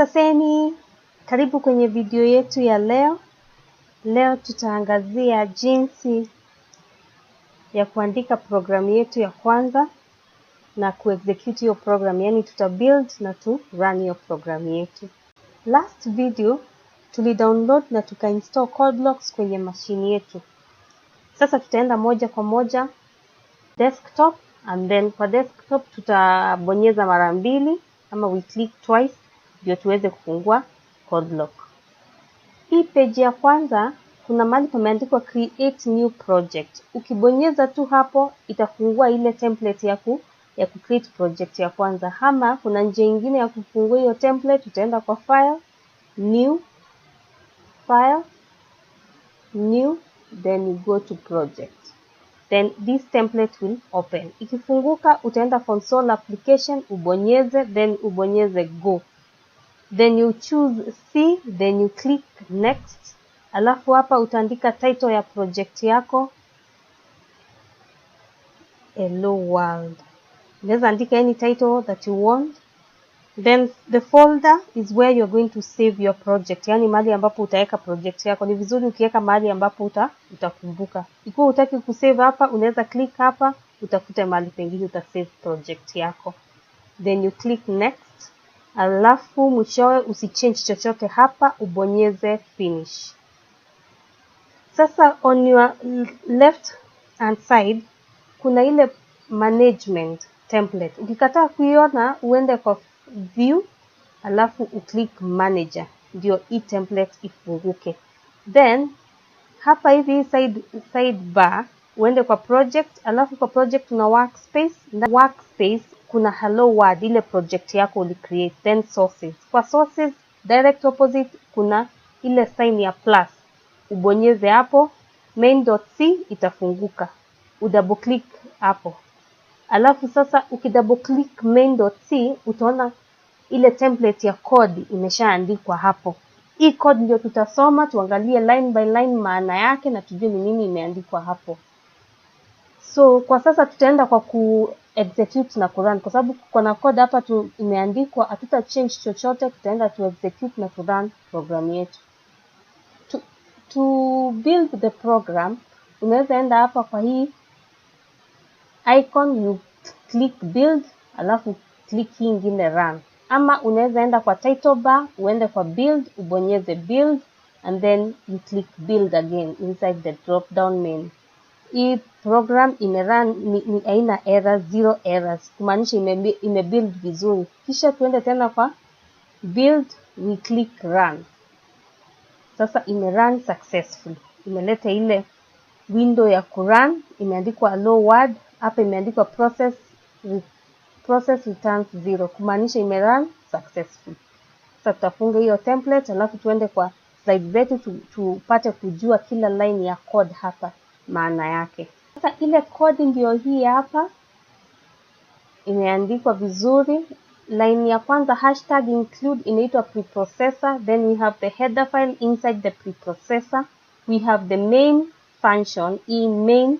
Saseni, karibu kwenye video yetu ya leo. Leo tutaangazia jinsi ya kuandika programu yetu ya kwanza na kuexecute hiyo program, yani tutabuild na to run hiyo program yetu. Last video tulidownload na tukainstall CodeBlocks kwenye mashini yetu. Sasa tutaenda moja kwa moja desktop, and then kwa desktop tutabonyeza mara mbili ama we click twice ndio tuweze kufungua CodeBlock. Hii page ya kwanza kuna mahali pameandikwa create new project. Ukibonyeza tu hapo itafungua ile template ya create project ya kwanza. Ama kuna njia nyingine ya kufungua hiyo template, utaenda kwa file, new, then you go to project. Then this template will open. Ikifunguka utaenda console application, ubonyeze, then ubonyeze go. Then you choose C, then you click next. Alafu hapa utaandika title ya project yako, Hello World. Unaweza andika any title that you want. Then the folder is where you're going to save your project. Yani mahali ambapo utaweka project yako. Ni vizuri ukiweka mahali ambapo utakumbuka. Ikiwa hutaki kusave hapa, unaweza click hapa, utafute mahali pengine utasave project yako. Then you click next. Alafu mwishowe usichange chochote hapa, ubonyeze finish. Sasa on your left hand side kuna ile management template. Ukikataa kuiona uende kwa view, alafu uklik manager ndio hii template ifunguke. Then hapa hivi sidebar uende kwa project, alafu kwa project kuna workspace. Na workspace kuna hello world, ile project yako ulicreate. Then sources. Kwa sources direct opposite kuna ile sign ya plus, ubonyeze hapo, main.c itafunguka, udouble click hapo. Alafu sasa ukidouble click main.c utaona ile template ya code imeshaandikwa hapo. Hii code ndio tutasoma, tuangalie line by line maana yake na tujue ni nini imeandikwa hapo. So kwa sasa tutaenda kwa execute na run, kwa sababu kuna code hapa imeandikwa, hatuta change chochote, tutaenda to execute na run program yetu. To build the program, unaweza enda hapa kwa hii icon, you click build, alafu click hii ingine run. Ama unaweza enda kwa title bar, uende kwa build, ubonyeze build, and then you click build again inside the drop down menu. Hii program imerun, ni aina error, zero errors, kumaanisha imebuild vizuri. Kisha tuende tena kwa build, we click run. Sasa imerun successfully. Imeleta ile window ya kurun, imeandikwa hello world, hapa imeandikwa process returns 0, kumaanisha imerun successfully. Sasa tutafunga hiyo template, alafu tuende kwa slide zetu tupate kujua kila line ya code hapa maana yake. Sasa ile code ndio hii hapa, imeandikwa vizuri. Line ya kwanza hashtag include inaitwa preprocessor, then we have the header file inside the preprocessor, we have the main function in main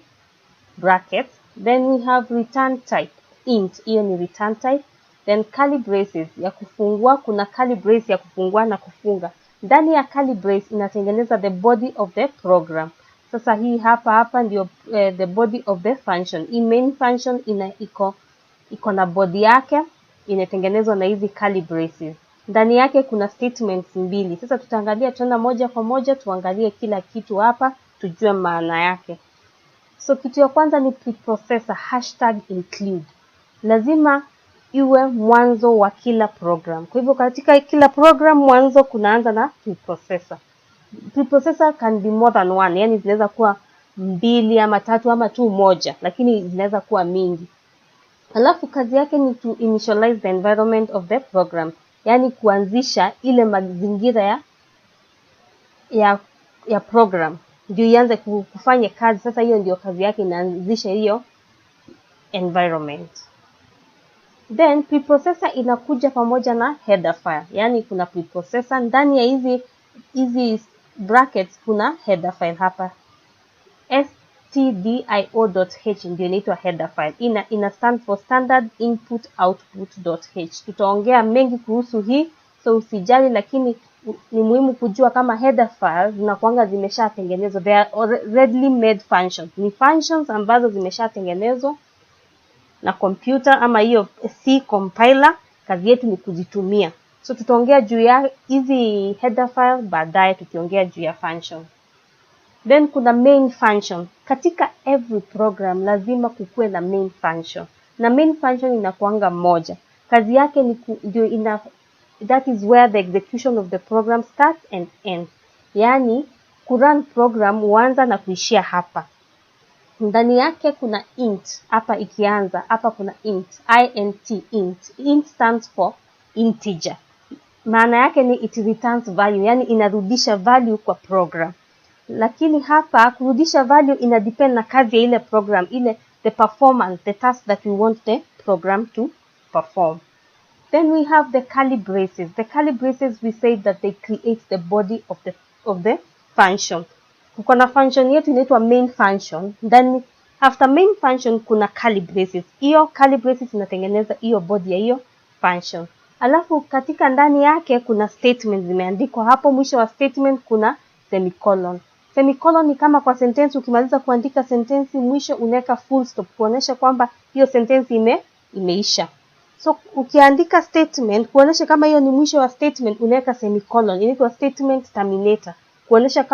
brackets, then we have return type int, hiyo ni return type. Then curly braces ya kufungua, kuna curly brace ya kufungua na kufunga. Ndani ya curly brace inatengeneza the body of the program. Sasa hii hapa ndio the body of the function. Hii main function iko na body yake, inatengenezwa na hizi curly braces. Ndani yake kuna statements mbili. Sasa tutaangalia tena moja kwa moja, tuangalie kila kitu hapa, tujue maana yake. So kitu ya kwanza ni preprocessor hashtag include. Lazima iwe mwanzo wa kila program. Kwa hivyo katika kila program mwanzo kunaanza na preprocessor. Preprocessor can be more than one, yani zinaweza kuwa mbili ama tatu ama tu moja, lakini zinaweza kuwa mingi. Alafu kazi yake ni to initialize the environment of the program, yani kuanzisha ile mazingira ya program ndio ianze kufanya kazi. Sasa hiyo ndio kazi yake, inaanzisha hiyo environment. Then preprocessor inakuja pamoja na header file, yani kuna preprocessor ndani ya hizi brackets, kuna header file hapa stdio.h ndio inaitwa header file. Ina stand for standard input output.h. Tutaongea mengi kuhusu hii so usijali, lakini ni muhimu kujua kama header files zinakuanga zimeshatengenezwa. They are already made functions. Ni functions ambazo zimeshatengenezwa na computer ama hiyo C compiler. Kazi yetu ni kuzitumia. So tutaongea juu ya hizi header file baadaye tukiongea juu ya function. Then kuna main function. Katika every program lazima kukue na main function. Na main function inakuanga moja. Kazi yake ni that is where the execution of the program starts and ends. Yani kurun program huanza na kuishia hapa. Ndani yake kuna int, hapa ikianza, hapa kuna int, int. Int stands for integer. Maana yake ni it returns value, yani inarudisha value kwa program. Lakini hapa kurudisha value ina depend na kazi ya ile program, ile the performance, the task that we want the program to perform. Then we have the curly braces. The curly braces, we say that they create the body of the function. Kuna function yetu inaitwa main function. Then after main function kuna curly braces. Hiyo curly braces inatengeneza hiyo body ya hiyo function. Alafu katika ndani yake kuna statement zimeandikwa hapo. Mwisho wa statement kuna semicolon. Semicolon ni kama kwa sentence ukimaliza kuandika sentence mwisho unaweka full stop kuonesha kwamba hiyo sentence imeisha. So ukiandika statement kuonesha kama hiyo ni mwisho wa statement unaweka semicolon. Inaitwa statement terminator. Kuonesha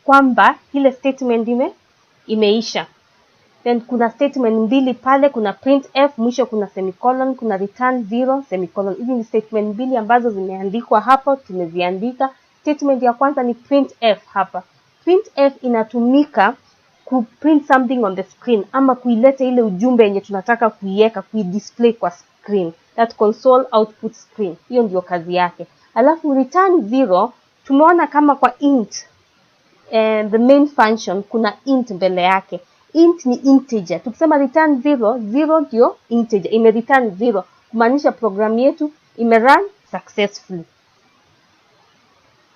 kwamba ile statement imeisha. Then kuna statement mbili pale, kuna printf, mwisho kuna semicolon, kuna return 0 semicolon. Hizi ni statement mbili ambazo zimeandikwa hapo, tumeziandika. Statement ya kwanza ni printf hapa. Printf inatumika ku print something on the screen ama kuileta ile ujumbe yenye tunataka kuiweka, kuidisplay kwa screen. That console output screen. Hiyo ndio kazi yake. Alafu return 0 tumeona kama kwa int the main function kuna int mbele yake. Int ni integer. Tukisema return 0, 0 ndio integer. Ime return 0 kumaanisha program yetu ime run successfully.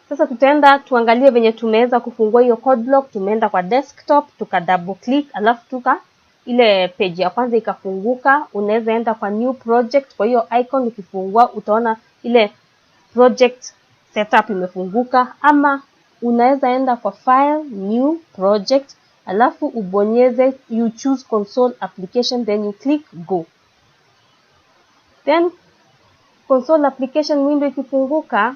Sasa tutaenda tuangalie venye tumeweza kufungua hiyo code block. Tumeenda kwa desktop, tuka double click, alafu ile page ya kwanza ikafunguka. Unaweza enda kwa new project. Kwa hiyo icon ukifungua utaona ile project setup imefunguka, ama unaweza enda kwa file, new project, alafu ubonyeze you choose console application, then you click go. Then console application window ikifunguka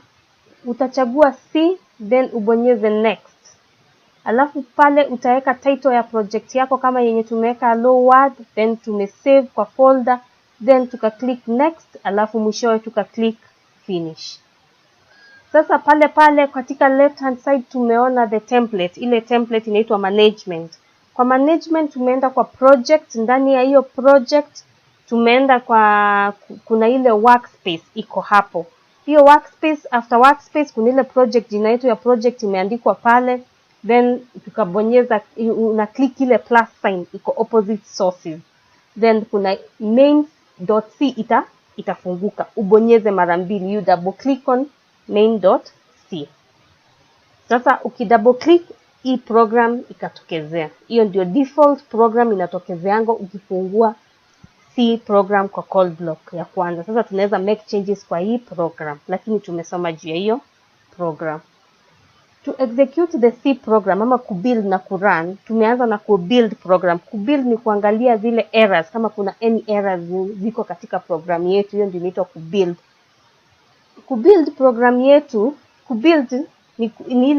utachagua C, then ubonyeze next. Alafu pale utaweka title ya project yako kama yenye tumeweka hello world, then tumesave kwa folder, then tuka click next, alafu mwishowe tuka click finish. Sasa pale katika left hand side tumeona the template. Ile template inaitwa management. Kwa management tumeenda kwa project. Ndani ya hiyo project tumeenda kuna ile workspace iko hapo. Hiyo workspace, after workspace kuna ile project, jina yetu ya project imeandikwa pale. Then tukabonyeza, una click ile plus sign iko opposite sources. Then kuna main.c itafunguka. Ubonyeze mara mbili, you double click on main.c. Sasa ukidouble click hii program ikatokezea. Hiyo ndio default program inatokezeanga ukifungua C program kwa CodeBlock ya kwanza. Sasa tunaweza make changes kwa hii program, lakini tumesoma juu ya hiyo program. To execute the C program ama kubuild na kurun, tumeanza na kubuild program. Kubuild ni kuangalia zile errors, kama kuna any errors ziko katika program yetu, hiyo ndio inaitwa kubuild. Kubuild program yetu, kubuild ni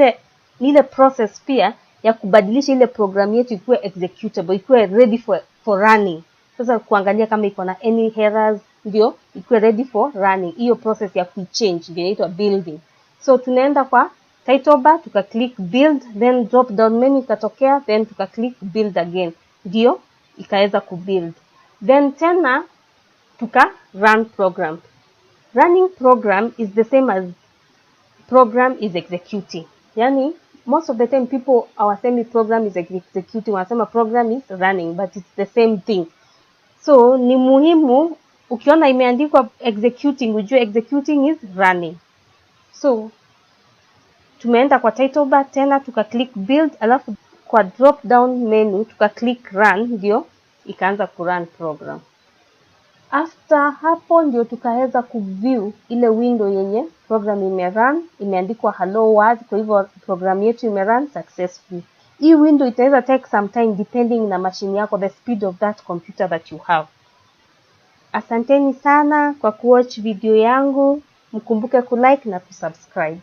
ile process pia ya kubadilisha ile program yetu ikuwe executable, ikuwe ready for running. Sasa kuangalia kama iko na any errors ndio ikuwe ready for running. Hiyo process ya kuichange ndio inaitwa building. So tunaenda kwa title bar, tuka click build, then drop down menu ikatokea, then tuka click build again. Ndio ikaweza kubuild. Then tena tuka run program. Running program is the same as program is executing. Yani most of the time people hawasemi program is executing, wanasema program is running, but it's the same thing. So ni muhimu ukiona imeandikwa executing ujue executing is running. So tumeenda kwa title bar tena tuka click build, alafu kwa drop down menu tuka click run, ndio ikaanza kurun program. After hapo ndio tukaweza kuview ile window yenye program imerun, imeandikwa hello world, kwa hivyo program yetu imerun successfully. Hii window itaweza take some time depending na machine yako, the speed of that computer that you have. Asanteni sana kwa kuwatch video yangu, mkumbuke kulike na kusubscribe.